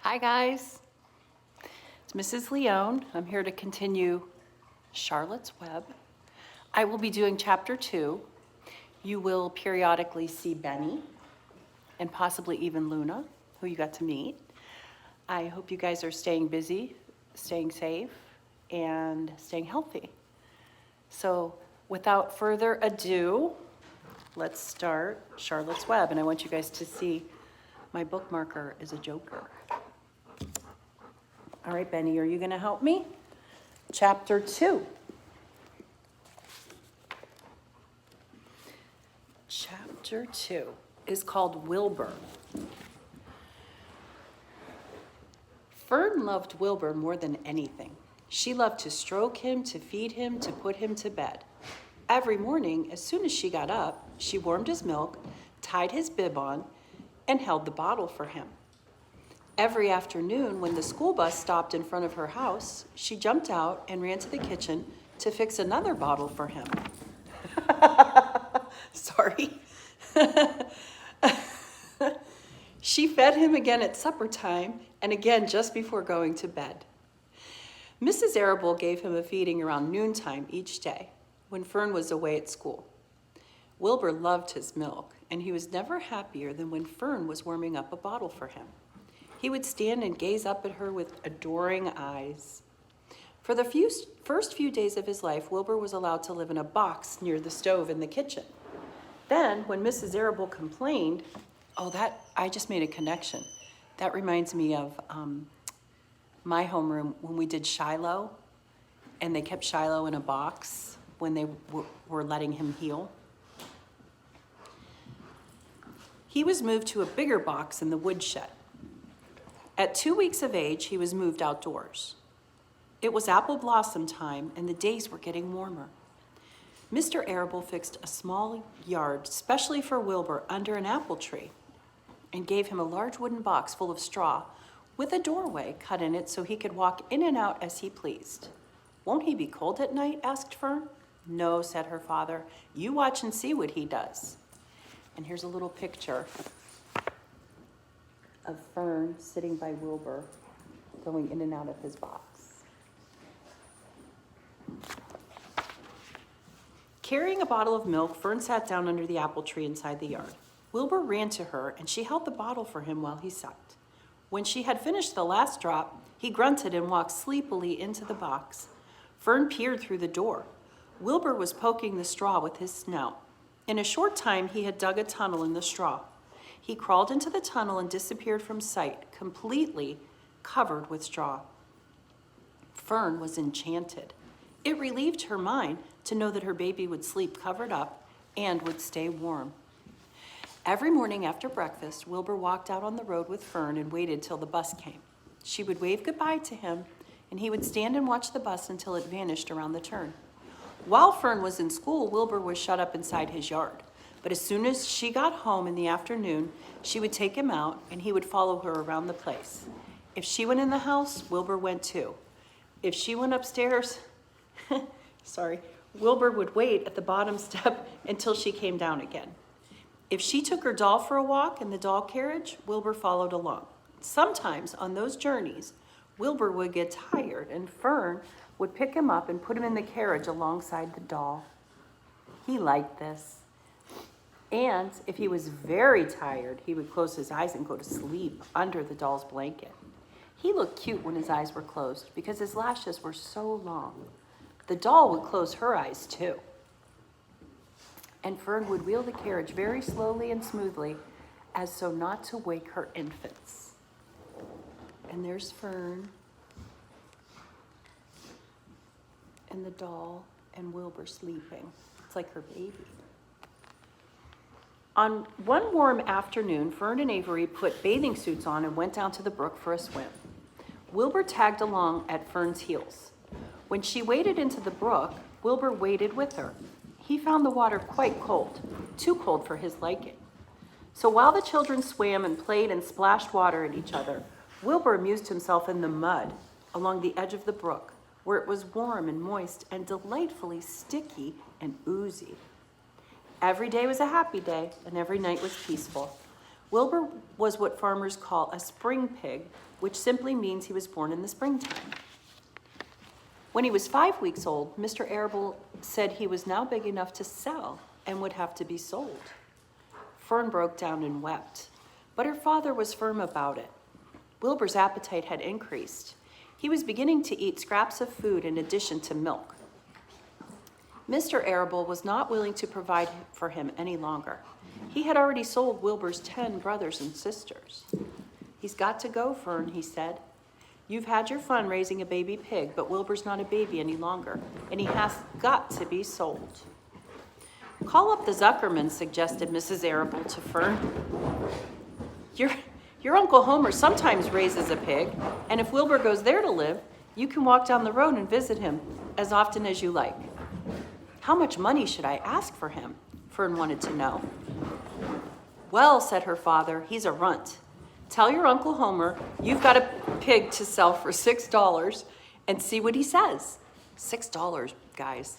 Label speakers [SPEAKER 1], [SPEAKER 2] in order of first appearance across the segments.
[SPEAKER 1] Hi guys, it's Mrs. Leone. I'm here to continue Charlotte's Web. I will be doing chapter 2. You will periodically see Benny and possibly even Luna, who you got to meet. I hope you guys are staying busy, staying safe, and staying healthy. So without further ado, let's start Charlotte's Web. And I want you guys to see my bookmarker is a joker. All right, Benny, are you going to help me? Chapter 2. Chapter 2 is called Wilbur. Fern loved Wilbur more than anything. She loved to stroke him, to feed him, to put him to bed. Every morning, as soon as she got up, she warmed his milk, tied his bib on, and held the bottle for him. Every afternoon, when the school bus stopped in front of her house, she jumped out and ran to the kitchen to fix another bottle for him. Sorry. She fed him again at supper time and again just before going to bed. Mrs. Arable gave him a feeding around noontime each day when Fern was away at school. Wilbur loved his milk, and he was never happier than when Fern was warming up a bottle for him. He would stand and gaze up at her with adoring eyes. For the first few days of his life, Wilbur was allowed to live in a box near the stove in the kitchen. Then, when Mrs. Arable complained, I just made a connection. That reminds me of my homeroom when we did Shiloh, and they kept Shiloh in a box when they were letting him heal. He was moved to a bigger box in the woodshed. At 2 weeks of age, he was moved outdoors. It was apple blossom time, and the days were getting warmer. Mr. Arable fixed a small yard specially for Wilbur under an apple tree and gave him a large wooden box full of straw with a doorway cut in it so he could walk in and out as he pleased. "Won't he be cold at night?" asked Fern. "No," said her father. "You watch and see what he does." And here's a little picture of Fern sitting by Wilbur, going in and out of his box. Carrying a bottle of milk, Fern sat down under the apple tree inside the yard. Wilbur ran to her, and she held the bottle for him while he sucked. When she had finished the last drop, he grunted and walked sleepily into the box. Fern peered through the door. Wilbur was poking the straw with his snout. In a short time, he had dug a tunnel in the straw. He crawled into the tunnel and disappeared from sight, completely covered with straw. Fern was enchanted. It relieved her mind to know that her baby would sleep covered up and would stay warm. Every morning after breakfast, Wilbur walked out on the road with Fern and waited till the bus came. She would wave goodbye to him, and he would stand and watch the bus until it vanished around the turn. While Fern was in school, Wilbur was shut up inside his yard. But as soon as she got home in the afternoon, she would take him out, and he would follow her around the place. If she went in the house, Wilbur went too. If she went upstairs, Wilbur would wait at the bottom step until she came down again. If she took her doll for a walk in the doll carriage, Wilbur followed along. Sometimes on those journeys, Wilbur would get tired, and Fern would pick him up and put him in the carriage alongside the doll. He liked this. And if he was very tired, he would close his eyes and go to sleep under the doll's blanket. He looked cute when his eyes were closed because his lashes were so long. The doll would close her eyes too. And Fern would wheel the carriage very slowly and smoothly as so not to wake her infants. And there's Fern and the doll and Wilbur sleeping. It's like her baby. On one warm afternoon, Fern and Avery put bathing suits on and went down to the brook for a swim. Wilbur tagged along at Fern's heels. When she waded into the brook, Wilbur waded with her. He found the water quite cold, too cold for his liking. So while the children swam and played and splashed water at each other, Wilbur amused himself in the mud along the edge of the brook, where it was warm and moist and delightfully sticky and oozy. Every day was a happy day, and every night was peaceful. Wilbur was what farmers call a spring pig, which simply means he was born in the springtime. When he was 5 weeks old, Mr. Arable said he was now big enough to sell and would have to be sold. Fern broke down and wept, but her father was firm about it. Wilbur's appetite had increased. He was beginning to eat scraps of food in addition to milk. Mr. Arable was not willing to provide for him any longer. He had already sold Wilbur's 10 brothers and sisters. He's got to go, Fern, he said. You've had your fun raising a baby pig, but Wilbur's not a baby any longer, and he has got to be sold. Call up the Zuckermans, suggested Mrs. Arable to Fern. Your Uncle Homer sometimes raises a pig, and if Wilbur goes there to live, you can walk down the road and visit him as often as you like. How much money should I ask for him? Fern wanted to know. Well, said her father, he's a runt. Tell your Uncle Homer you've got a pig to sell for $6 and see what he says. $6, guys.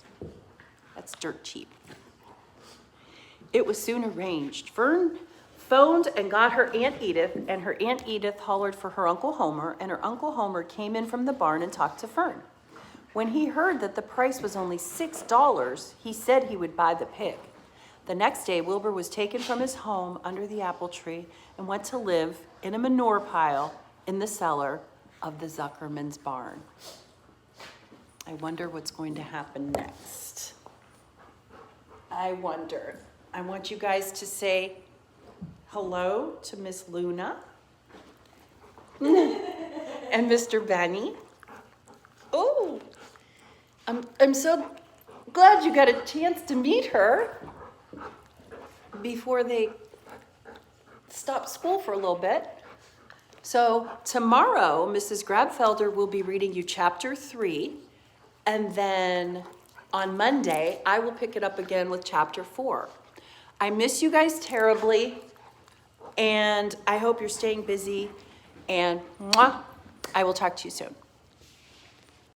[SPEAKER 1] That's dirt cheap. It was soon arranged. Fern phoned and got her Aunt Edith, and her Aunt Edith hollered for her Uncle Homer, and her Uncle Homer came in from the barn and talked to Fern. When he heard that the price was only $6, he said he would buy the pig. The next day, Wilbur was taken from his home under the apple tree and went to live in a manure pile in the cellar of the Zuckerman's barn. I wonder what's going to happen next. I wonder. I want you guys to say hello to Miss Luna and Mr. Benny. Oh, I'm so glad you got a chance to meet her before they stop school for a little bit. So tomorrow, Mrs. Grabfelder will be reading you chapter 3, and then on Monday, I will pick it up again with chapter 4. I miss you guys terribly, and I hope you're staying busy, and mwah, I will talk to you soon.